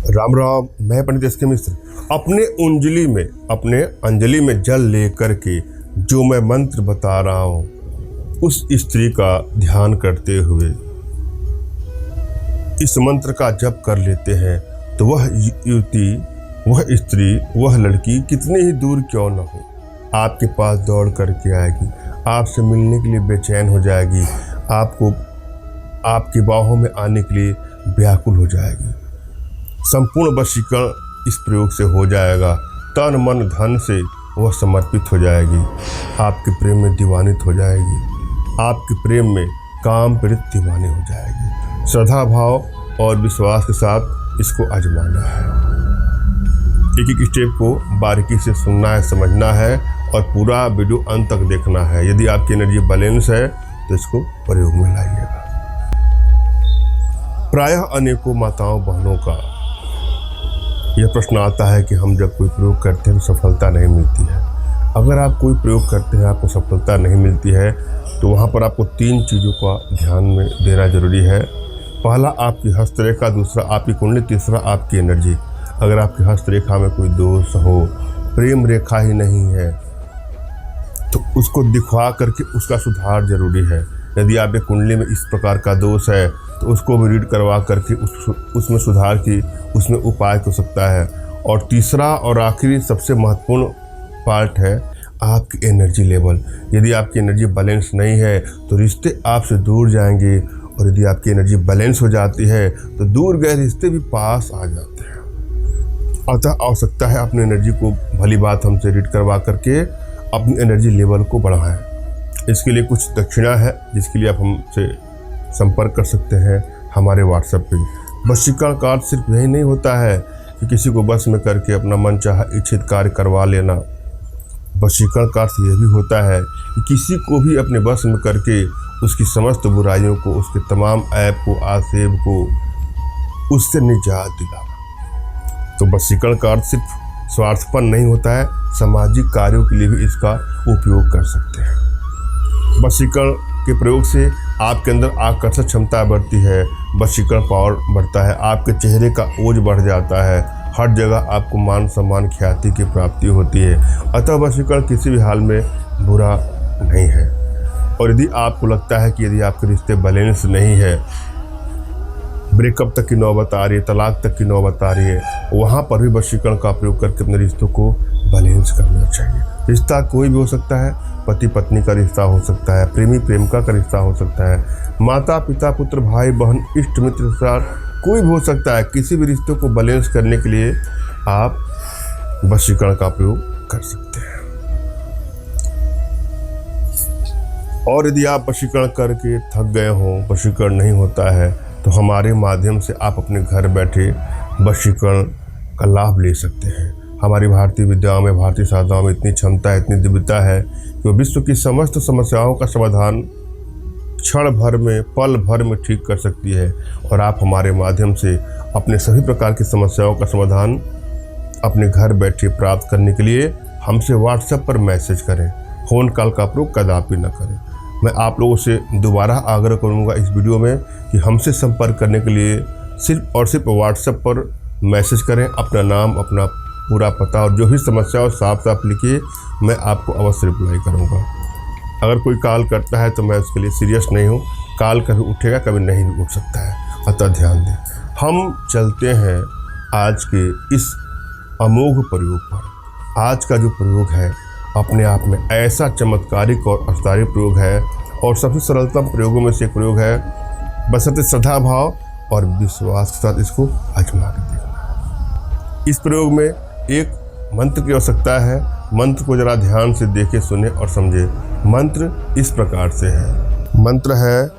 राम राम। मैं पंडित एस के मिश्र अपने अंजलि में जल लेकर के जो मैं मंत्र बता रहा हूँ, उस स्त्री का ध्यान करते हुए इस मंत्र का जप कर लेते हैं तो वह युवती, वह स्त्री, वह लड़की कितनी ही दूर क्यों न हो, आपके पास दौड़ करके आएगी, आपसे मिलने के लिए बेचैन हो जाएगी, आपको आपकी बाहों में आने के लिए व्याकुल हो जाएगी। संपूर्ण वशीकरण इस प्रयोग से हो जाएगा। तन मन धन से वह समर्पित हो जाएगी, आपके प्रेम में दीवानित हो जाएगी, आपके प्रेम में काम पीड़ित दीवानी हो जाएगी। श्रद्धा भाव और विश्वास के साथ इसको आजमाना है। एक एक स्टेप को बारीकी से सुनना है, समझना है और पूरा वीडियो अंत तक देखना है। यदि आपकी एनर्जी बैलेंस है तो इसको प्रयोग में लाइएगा। प्रायः अनेकों माताओं बहनों का यह प्रश्न आता है कि हम जब कोई प्रयोग करते हैं तो सफलता नहीं मिलती है। अगर आप कोई प्रयोग करते हैं आपको सफलता नहीं मिलती है तो वहाँ पर आपको 3 चीज़ों का ध्यान में देना जरूरी है। पहला आपकी हस्तरेखा, दूसरा आपकी कुंडली, तीसरा आपकी एनर्जी। अगर आपकी हस्तरेखा में कोई दोष हो, प्रेम रेखा ही नहीं है, तो उसको दिखवा करके उसका सुधार जरूरी है। यदि आपके कुंडली में इस प्रकार का दोष है तो उसको भी रीड करवा करके उसमें सुधार की उसमें उपाय हो सकता है। और तीसरा और आखिरी सबसे महत्वपूर्ण पार्ट है आपकी एनर्जी लेवल। यदि आपकी एनर्जी बैलेंस नहीं है तो रिश्ते आपसे दूर जाएंगे, और यदि आपकी एनर्जी बैलेंस हो जाती है तो दूर गए रिश्ते भी पास आ जाते हैं। अतः आवश्यकता है अपनी एनर्जी को भली बात हमसे रीड करवा करके अपनी एनर्जी लेवल को बढ़ाएं। इसके लिए कुछ दक्षिणा है जिसके लिए आप हमसे संपर्क कर सकते हैं हमारे व्हाट्सएप पे। वशीकरण का अर्थ सिर्फ यही नहीं होता है कि किसी को बस में करके अपना मनचाहा इच्छित कार्य करवा लेना। वशीकरण का अर्थ यह भी होता है कि किसी को भी अपने बस में करके उसकी समस्त बुराइयों को, उसके तमाम ऐब को, आसेब को उससे निजात दिलाना। तो वशीकरण का अर्थ सिर्फ स्वार्थपन नहीं होता है, सामाजिक कार्यों के लिए भी इसका उपयोग कर सकते हैं। वशीकरण के प्रयोग से आपके अंदर आकर्षक क्षमता बढ़ती है, वशीकरण पावर बढ़ता है, आपके चेहरे का ओज बढ़ जाता है, हर जगह आपको मान सम्मान ख्याति की प्राप्ति होती है। अतः वशीकरण किसी भी हाल में बुरा नहीं है। और यदि आपको लगता है कि यदि आपके रिश्ते बैलेंस नहीं है, ब्रेकअप तक की नौबत आ रही है, तलाक तक की नौबत आ रही है, वहाँ पर भी वशीकरण का प्रयोग करके अपने रिश्तों को बैलेंस करना चाहिए। रिश्ता कोई भी हो सकता है, पति पत्नी का रिश्ता हो सकता है, प्रेमी प्रेमिका का रिश्ता हो सकता है, माता पिता पुत्र भाई बहन इष्ट मित्र रिश्तेदार कोई भी हो सकता है। किसी भी रिश्ते को बैलेंस करने के लिए आप वशीकरण का प्रयोग कर सकते हैं। और यदि आप वशीकरण करके थक गए हों, वशीकरण नहीं होता है, तो हमारे माध्यम से आप अपने घर बैठे वशीकरण का लाभ ले सकते हैं। हमारी भारतीय विद्याओं में, भारतीय साधनाओं में इतनी क्षमता है, इतनी दिव्यता है कि विश्व की समस्त समस्याओं का समाधान क्षण भर में, पल भर में ठीक कर सकती है। और आप हमारे माध्यम से अपने सभी प्रकार की समस्याओं का समाधान अपने घर बैठे प्राप्त करने के लिए हमसे व्हाट्सएप पर मैसेज करें। फ़ोन कॉल का प्रयोग कदापि न करें। मैं आप लोगों से दोबारा आग्रह करूंगा इस वीडियो में कि हमसे संपर्क करने के लिए सिर्फ और सिर्फ व्हाट्सएप पर मैसेज करें, अपना नाम, अपना पूरा पता और जो भी समस्या हो साफ साफ लिखिए, मैं आपको अवश्य रिप्लाई करूंगा। अगर कोई कॉल करता है तो मैं उसके लिए सीरियस नहीं हूँ। कॉल कभी उठेगा, कभी नहीं भी उठ सकता है, अतः ध्यान दें। हम चलते हैं आज के इस अमोघ प्रयोग पर। आज का जो प्रयोग है अपने आप में ऐसा चमत्कारिक और अष्टारी प्रयोग है और सबसे सरलतम प्रयोगों में से एक प्रयोग है। बशर्ते श्रद्धा भाव और विश्वास के साथ इसको आजमा के देखना। इस प्रयोग में एक मंत्र की आवश्यकता है। मंत्र को जरा ध्यान से देखें, सुने और समझे। मंत्र इस प्रकार से है। मंत्र है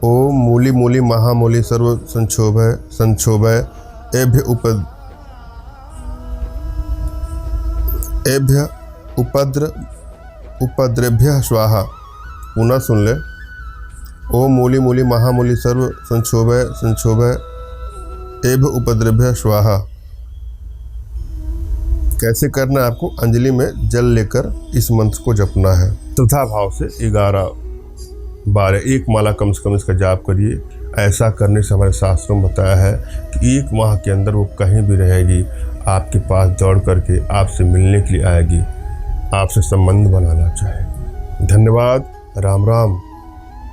ओम मूली मूली महामूली सर्व संक्षोभय संक्षोभय एभ्य उपद्रभ्य स्वाहा। पुनः सुन ले। ओम मूली मूली महामूली सर्व संक्षोभय संक्षोभय एभ्य उपद्रभ्य स्वाहा। कैसे करना है आपको? अंजलि में जल लेकर इस मंत्र को जपना है। श्रद्धा भाव से 11 12 एक माला कम से कम इसका जाप करिए। ऐसा करने से हमारे शास्त्रों में बताया है कि 1 माह के अंदर वो कहीं भी रहेगी, आपके पास दौड़ करके आपसे मिलने के लिए आएगी, आपसे संबंध बनाना चाहे। धन्यवाद। राम राम।